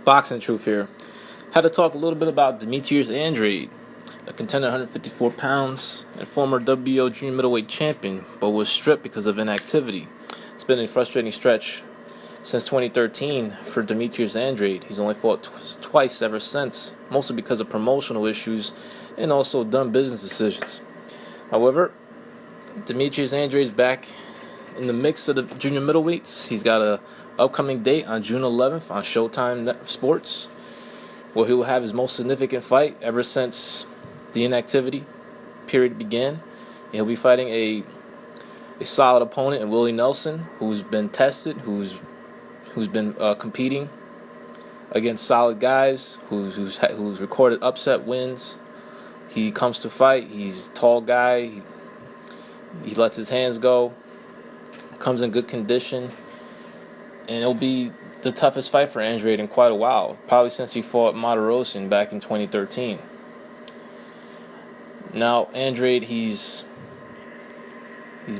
Boxing Truth here. Had to talk a little bit about Demetrius Andrade, a contender 154 pounds and former WBO junior middleweight champion, but was stripped because of inactivity. It's been a frustrating stretch since 2013 for Demetrius Andrade. He's only fought twice ever since, mostly because of promotional issues and also dumb business decisions. However, Demetrius Andrade is back in the mix of the junior middleweights. He's got a upcoming date on June 11th on Showtime Sports, where he will have his most significant fight ever since the inactivity period began. And he'll be fighting a solid opponent in Willie Nelson, who's been tested, who's been competing against solid guys, who's recorded upset wins. He comes to fight. He's a tall guy. He lets his hands go. Comes in good condition. And it'll be the toughest fight for Andrade in quite a while, probably since he fought Martirosyan back in 2013. Now, Andrade, he's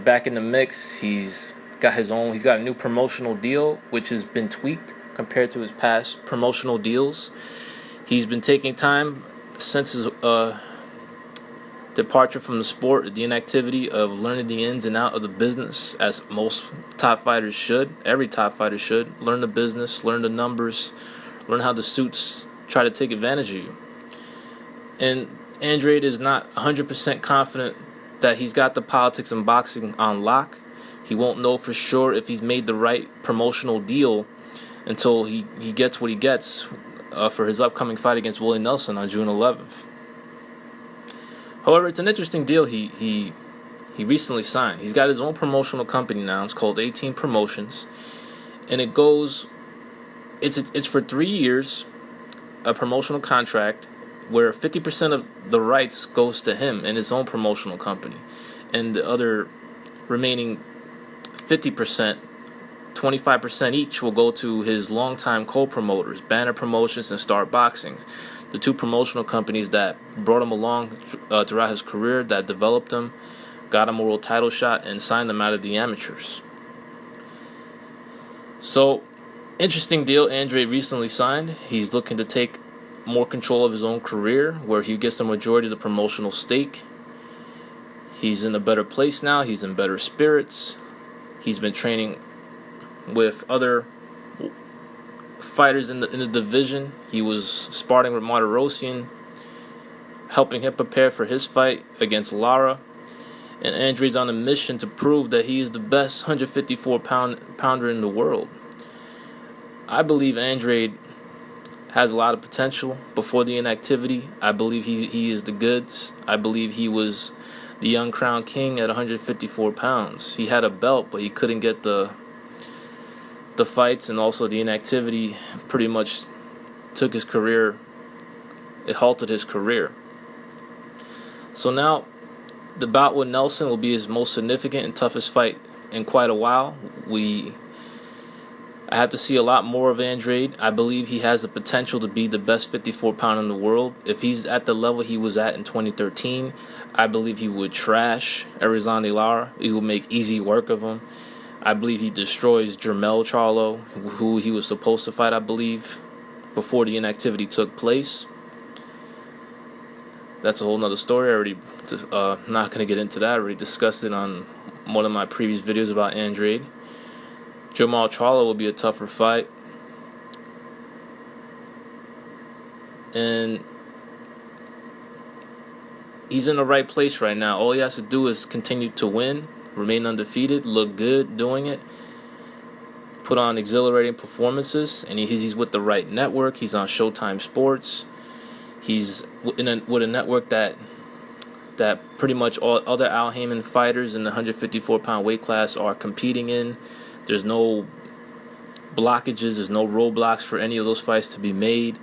back in the mix. He's got a new promotional deal, which has been tweaked compared to his past promotional deals. He's been taking time since his departure from the sport, the inactivity of learning the ins and outs of the business, as most top fighters should. Every top fighter should learn the business, learn the numbers, learn how the suits try to take advantage of you. And Andrade is not 100% confident that he's got the politics in boxing on lock. He won't know for sure if he's made the right promotional deal until he gets what he gets for his upcoming fight against Willie Nelson on June 11th. However, it's an interesting deal he recently signed. He's got his own promotional company now. It's called 18 Promotions, and it's for 3 years, a promotional contract where 50% of the rights goes to him and his own promotional company, and the other remaining 50%, 25% each, will go to his longtime co-promoters, Banner Promotions and Star Boxing, the two promotional companies that brought him along throughout his career, that developed him, got him a world title shot, and signed him out of the amateurs. So, interesting deal Andrade recently signed. He's looking to take more control of his own career, where he gets the majority of the promotional stake. He's in a better place now. He's in better spirits. He's been training with other fighters in the division. He was sparring with Martirosyan, helping him prepare for his fight against Lara. And Andrade's on a mission to prove that he is the best 154-pounder in the world. I believe Andrade has a lot of potential before the inactivity. I believe he is the goods. I believe he was the young crown king at 154 pounds. He had a belt, but he couldn't get the fights, and also the inactivity pretty much took his career. It halted his career. So now, the bout with Nelson will be his most significant and toughest fight in quite a while. I have to see a lot more of Andrade. I believe he has the potential to be the best 54-pounder in the world. If he's at the level he was at in 2013, I believe he would trash Arizona Lara. He would make easy work of him. I believe he destroys Jermell Charlo, who he was supposed to fight, I believe, before the inactivity took place. That's a whole nother story. Not going to get into that. I already discussed it on one of my previous videos about Andrade. Jermell Charlo will be a tougher fight. And he's in the right place right now. All he has to do is continue to win, remain undefeated, look good doing it, put on exhilarating performances, and he's with the right network. He's on Showtime Sports. He's with a network that pretty much all other Al Haymon fighters in the 154-pound weight class are competing in. There's no blockages, there's no roadblocks for any of those fights to be made.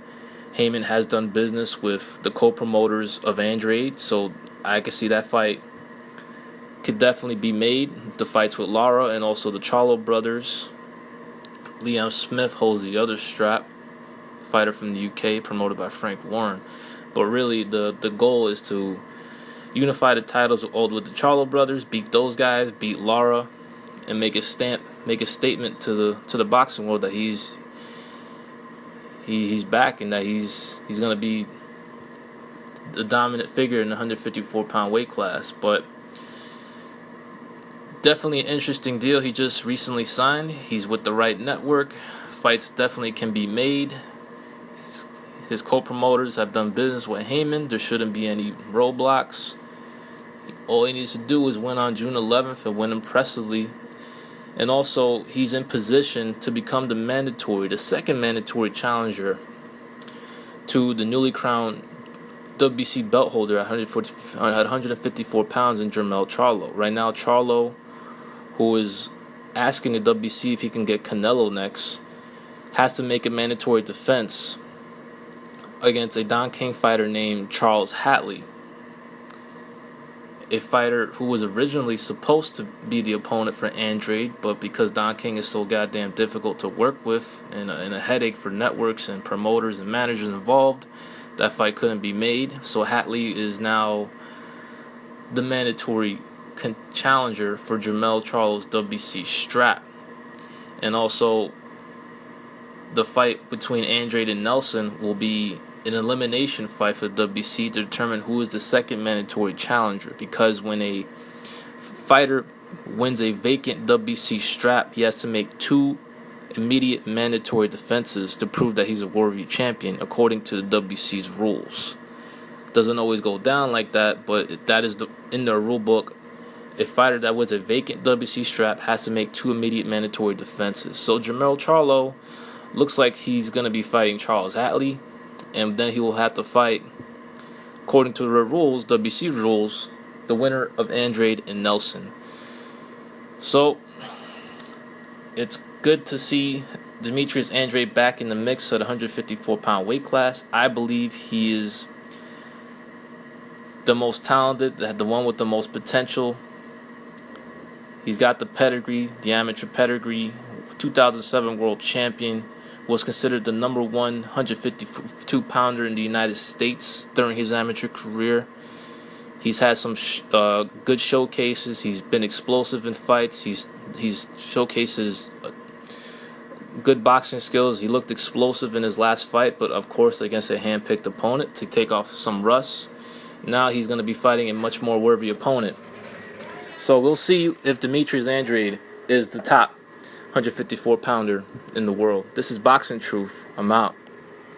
Haymon has done business with the co-promoters of Andrade, so I can see that fight could definitely be made. The fights with Lara and also the Charlo brothers. Liam Smith holds the other strap, fighter from the UK, promoted by Frank Warren. But really, the goal is to unify the titles with the Charlo brothers, beat those guys, beat Lara, and make a statement to the boxing world that he's back and that he's going to be the dominant figure in the 154-pound weight class. But definitely an interesting deal he just recently signed. He's with the right network. Fights definitely can be made. His co-promoters have done business with Heyman. There shouldn't be any roadblocks. All he needs to do is win on June 11th and win impressively. And also, he's in position to become the second mandatory challenger to the newly crowned WBC belt holder at 154 pounds in Jermell Charlo. Right now, Charlo, who is asking the WBC if he can get Canelo next, has to make a mandatory defense against a Don King fighter named Charles Hatley, a fighter who was originally supposed to be the opponent for Andrade, but because Don King is so goddamn difficult to work with and a headache for networks and promoters and managers involved, that fight couldn't be made. So Hatley is now the mandatory challenger for Jermell Charlo's WBC strap. And also, the fight between Andrade and Nelson will be an elimination fight for the WBC to determine who is the second mandatory challenger. Because when a fighter wins a vacant WBC strap, he has to make 2 immediate mandatory defenses to prove that he's a worthy champion according to the WBC's rules. Doesn't always go down like that, but that is in their rule book. A fighter that wins a vacant WBC strap has to make 2 immediate mandatory defenses. So Jermell Charlo looks like he's going to be fighting Charles Hatley, and then he will have to fight, according to the rules, WBC rules, the winner of Andrade and Nelson. So it's good to see Demetrius Andrade back in the mix at 154-pound weight class. I believe he is the most talented, the one with the most potential. He's got the pedigree, the amateur pedigree. 2007 world champion, was considered the number 1 152-pounder in the United States during his amateur career. He's had some good showcases. He's been explosive in fights. He's showcases good boxing skills. He looked explosive in his last fight, but of course against a hand-picked opponent to take off some rust. Now he's going to be fighting a much more worthy opponent. So we'll see if Demetrius Andrade is the top 154-pounder in the world. This is Boxing Truth. I'm out.